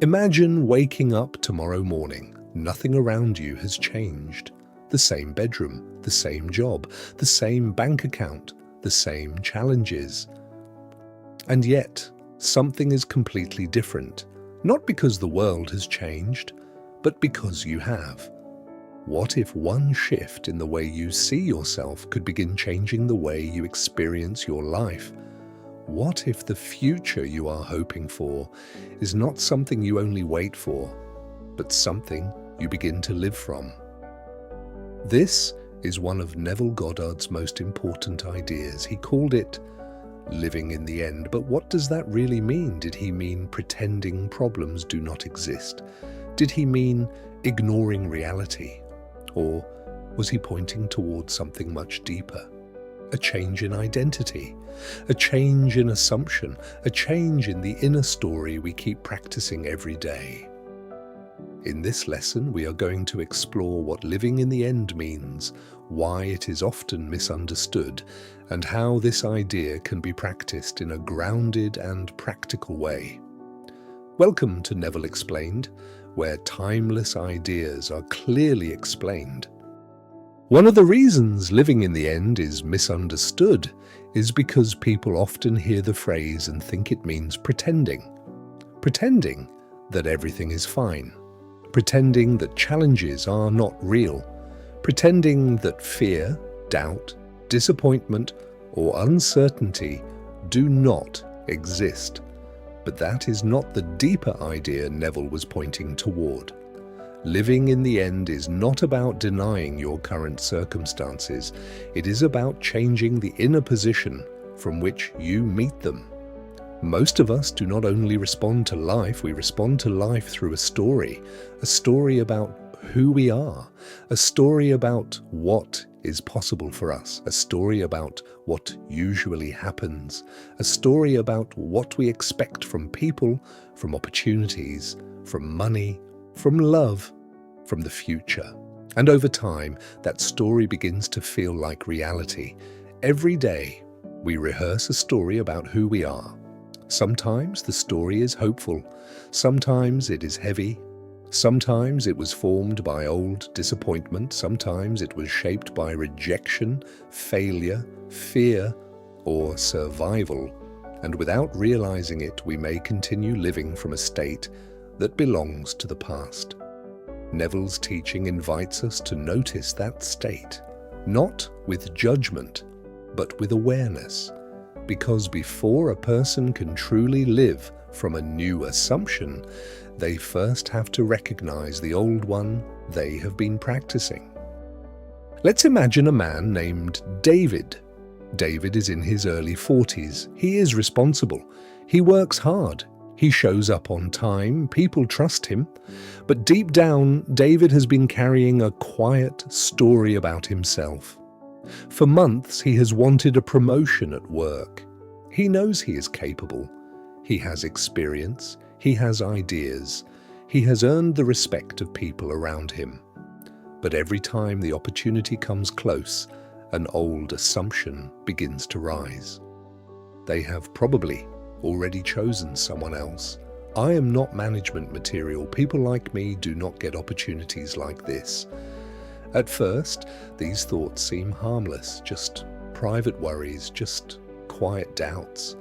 Imagine waking up tomorrow morning. Nothing around you has changed. The same bedroom, the same job, the same bank account, the same challenges. And yet, something is completely different. Not because the world has changed, but because you have. What if one shift in the way you see yourself could begin changing the way you experience your life? What if the future you are hoping for is not something you only wait for, but something you begin to live from? This is one of Neville Goddard's most important ideas. He called it living in the end. But what does that really mean? Did he mean pretending problems do not exist? Did he mean ignoring reality? Or was he pointing towards something much deeper? A change in identity, a change in assumption, a change in the inner story we keep practicing every day. In this lesson, we are going to explore what living in the end means, why it is often misunderstood, and how this idea can be practiced in a grounded and practical way. Welcome to Neville Explained, where timeless ideas are clearly explained. One of the reasons living in the end is misunderstood is because people often hear the phrase and think it means pretending. Pretending that everything is fine. Pretending that challenges are not real. Pretending that fear, doubt, disappointment, or uncertainty do not exist. But that is not the deeper idea Neville was pointing toward. Living in the end is not about denying your current circumstances. It is about changing the inner position from which you meet them. Most of us do not only respond to life, we respond to life through a story about who we are, a story about what is possible for us, a story about what usually happens, a story about what we expect from people, from opportunities, from money, from love, from the future. And over time, that story begins to feel like reality. Every day, we rehearse a story about who we are. Sometimes the story is hopeful, sometimes it is heavy, sometimes it was formed by old disappointment, sometimes it was shaped by rejection, failure, fear, or survival. And without realizing it, we may continue living from a state that belongs to the past. Neville's teaching invites us to notice that state, not with judgment, but with awareness. Because before a person can truly live from a new assumption, they first have to recognize the old one they have been practicing. Let's imagine a man named David. David is in his early 40s. He is responsible. He works hard. He shows up on time. People trust him. But deep down, David has been carrying a quiet story about himself. For months, he has wanted a promotion at work. He knows he is capable. He has experience. He has ideas. He has earned the respect of people around him. But every time the opportunity comes close, an old assumption begins to rise. They have probably already chosen someone else. I am not management material. People like me do not get opportunities like this. At first, these thoughts seem harmless, just private worries, just quiet doubts.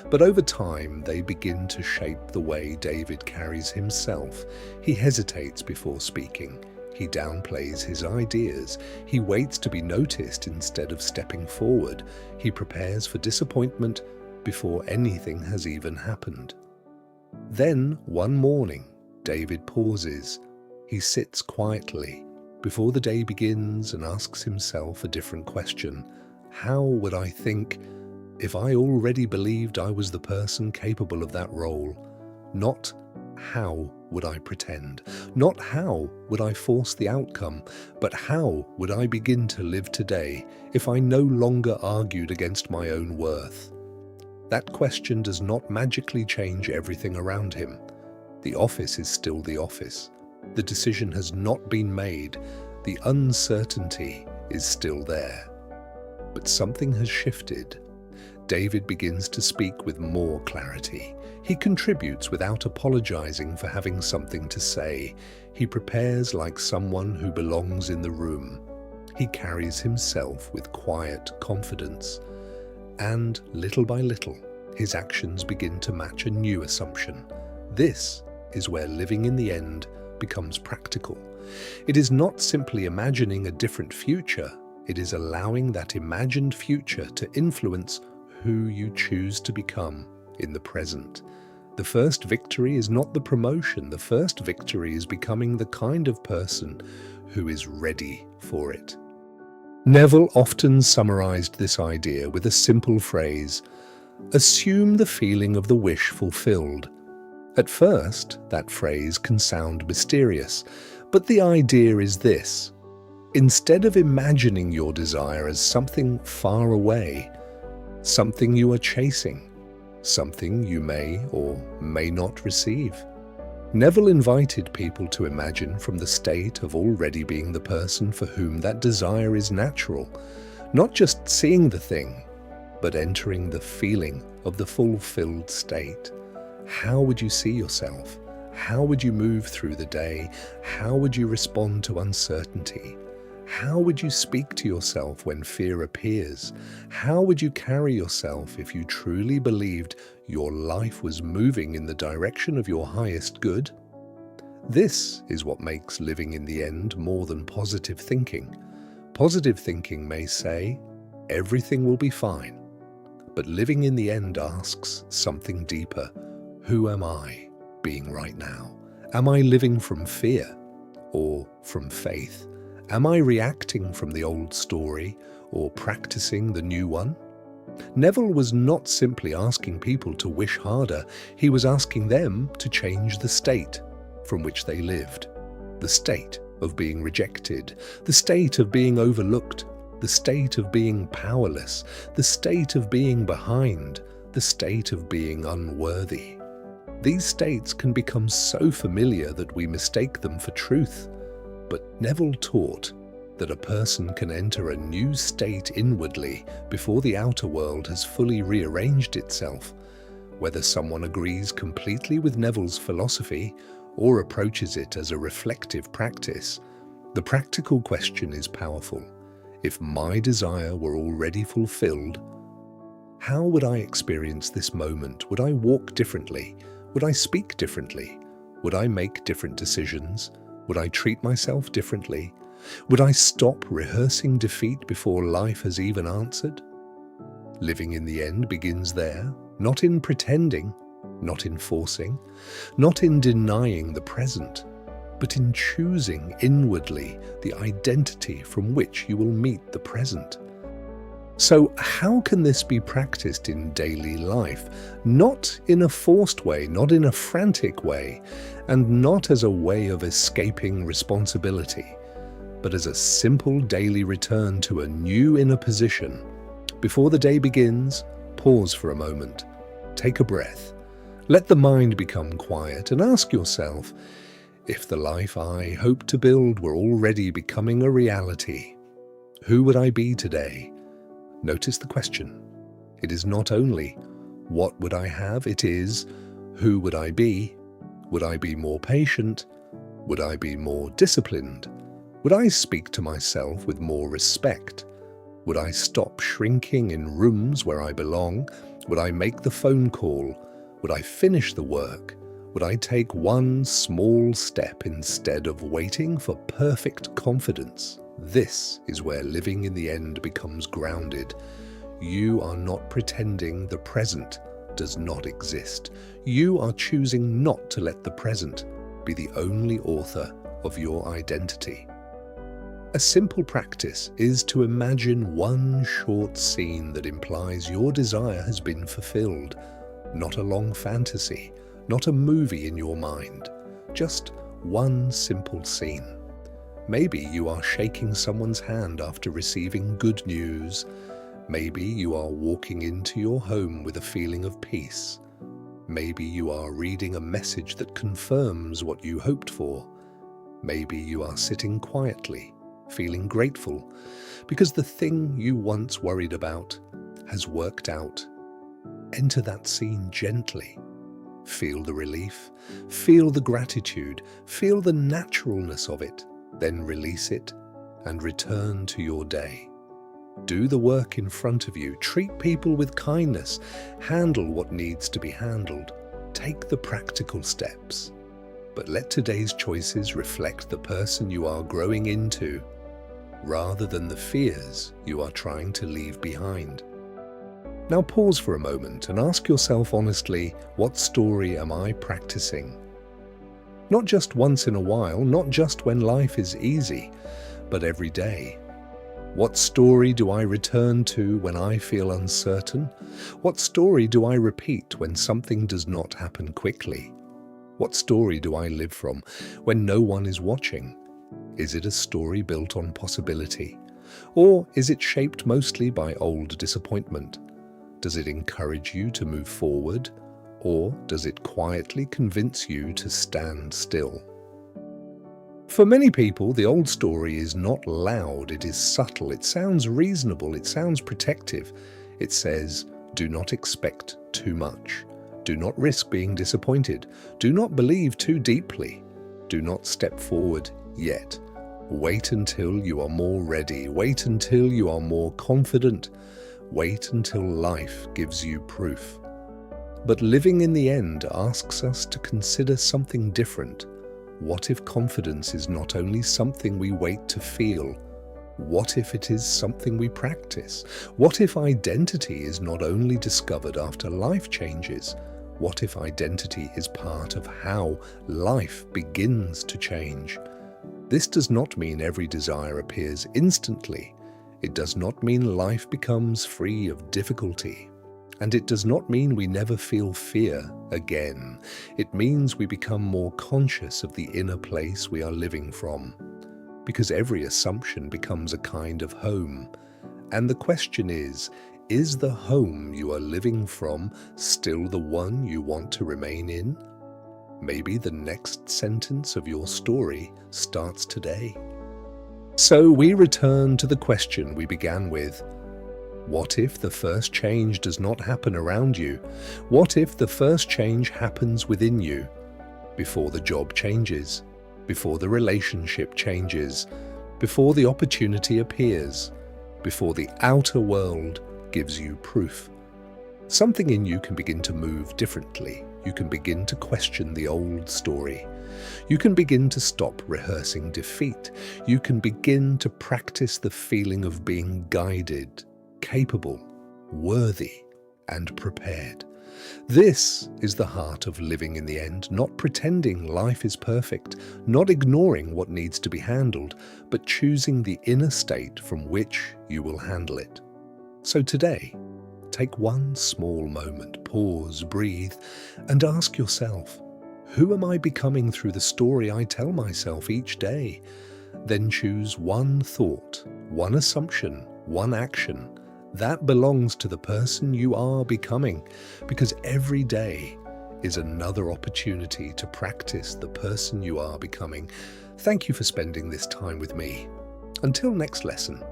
But over time, they begin to shape the way David carries himself. He hesitates before speaking. He downplays his ideas. He waits to be noticed instead of stepping forward. He prepares for disappointment before anything has even happened. Then, one morning, David pauses. He sits quietly before the day begins and asks himself a different question. How would I think if I already believed I was the person capable of that role? Not how would I pretend? Not how would I force the outcome? But how would I begin to live today if I no longer argued against my own worth? That question does not magically change everything around him. The office is still the office. The decision has not been made. The uncertainty is still there. But something has shifted. David begins to speak with more clarity. He contributes without apologizing for having something to say. He prepares like someone who belongs in the room. He carries himself with quiet confidence. And little by little, his actions begin to match a new assumption. This is where living in the end becomes practical. It is not simply imagining a different future, it is allowing that imagined future to influence who you choose to become in the present. The first victory is not the promotion, the first victory is becoming the kind of person who is ready for it. Neville often summarized this idea with a simple phrase: assume the feeling of the wish fulfilled. At first, that phrase can sound mysterious, but the idea is this: instead of imagining your desire as something far away, something you are chasing, something you may or may not receive, Neville invited people to imagine from the state of already being the person for whom that desire is natural, not just seeing the thing, but entering the feeling of the fulfilled state. How would you see yourself? How would you move through the day? How would you respond to uncertainty? How would you speak to yourself when fear appears? How would you carry yourself if you truly believed your life was moving in the direction of your highest good? This is what makes living in the end more than positive thinking. Positive thinking may say, everything will be fine. But living in the end asks something deeper. Who am I being right now? Am I living from fear or from faith? Am I reacting from the old story or practicing the new one? Neville was not simply asking people to wish harder, he was asking them to change the state from which they lived. The state of being rejected, the state of being overlooked, the state of being powerless, the state of being behind, the state of being unworthy. These states can become so familiar that we mistake them for truth. But Neville taught that a person can enter a new state inwardly before the outer world has fully rearranged itself. Whether someone agrees completely with Neville's philosophy or approaches it as a reflective practice, the practical question is powerful. If my desire were already fulfilled, how would I experience this moment? Would I walk differently? Would I speak differently? Would I make different decisions? Would I treat myself differently? Would I stop rehearsing defeat before life has even answered? Living in the end begins there, not in pretending, not in forcing, not in denying the present, but in choosing inwardly the identity from which you will meet the present. So how can this be practiced in daily life? Not in a forced way, not in a frantic way, and not as a way of escaping responsibility, but as a simple daily return to a new inner position. Before the day begins, pause for a moment, take a breath, let the mind become quiet, and ask yourself, if the life I hope to build were already becoming a reality, who would I be today? Notice the question. It is not only, what would I have? It is, who would I be? Would I be more patient? Would I be more disciplined? Would I speak to myself with more respect? Would I stop shrinking in rooms where I belong? Would I make the phone call? Would I finish the work? Would I take one small step instead of waiting for perfect confidence? This is where living in the end becomes grounded. You are not pretending the present does not exist. You are choosing not to let the present be the only author of your identity. A simple practice is to imagine one short scene that implies your desire has been fulfilled, not a long fantasy, not a movie in your mind, just one simple scene. Maybe you are shaking someone's hand after receiving good news. Maybe you are walking into your home with a feeling of peace. Maybe you are reading a message that confirms what you hoped for. Maybe you are sitting quietly, feeling grateful because the thing you once worried about has worked out Enter that scene gently. Feel the relief, feel the gratitude, feel the naturalness of it, then release it and return to your day. Do the work in front of you, treat people with kindness, handle what needs to be handled, take the practical steps. But let today's choices reflect the person you are growing into, rather than the fears you are trying to leave behind. Now pause for a moment and ask yourself honestly, what story am I practicing? Not just once in a while, not just when life is easy, but every day. What story do I return to when I feel uncertain? What story do I repeat when something does not happen quickly? What story do I live from when no one is watching? Is it a story built on possibility? Or is it shaped mostly by old disappointment? Does it encourage you to move forward, or does it quietly convince you to stand still? For many people, the old story is not loud, it is subtle, it sounds reasonable, it sounds protective. It says, do not expect too much. Do not risk being disappointed. Do not believe too deeply. Do not step forward yet. Wait until you are more ready. Wait until you are more confident. Wait until life gives you proof. But living in the end asks us to consider something different. What if confidence is not only something we wait to feel? What if it is something we practice? What if identity is not only discovered after life changes? What if identity is part of how life begins to change? This does not mean every desire appears instantly. It does not mean life becomes free of difficulty. And it does not mean we never feel fear again. It means we become more conscious of the inner place we are living from. Because every assumption becomes a kind of home. And the question is the home you are living from still the one you want to remain in? Maybe the next sentence of your story starts today. So we return to the question we began with. What if the first change does not happen around you? What if the first change happens within you? Before the job changes, before the relationship changes, before the opportunity appears, before the outer world gives you proof. Something in you can begin to move differently. You can begin to question the old story. You can begin to stop rehearsing defeat. You can begin to practice the feeling of being guided, capable, worthy, and prepared. This is the heart of living in the end, not pretending life is perfect, not ignoring what needs to be handled, but choosing the inner state from which you will handle it. So today, take one small moment, pause, breathe, and ask yourself, who am I becoming through the story I tell myself each day? Then choose one thought, one assumption, one action that belongs to the person you are becoming, because every day is another opportunity to practice the person you are becoming. Thank you for spending this time with me. Until next lesson,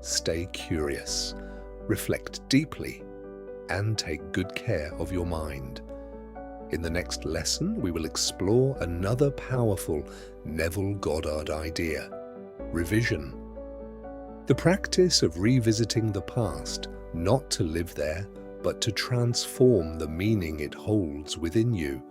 stay curious, reflect deeply, and take good care of your mind. In the next lesson, we will explore another powerful Neville Goddard idea: revision. The practice of revisiting the past, not to live there, but to transform the meaning it holds within you.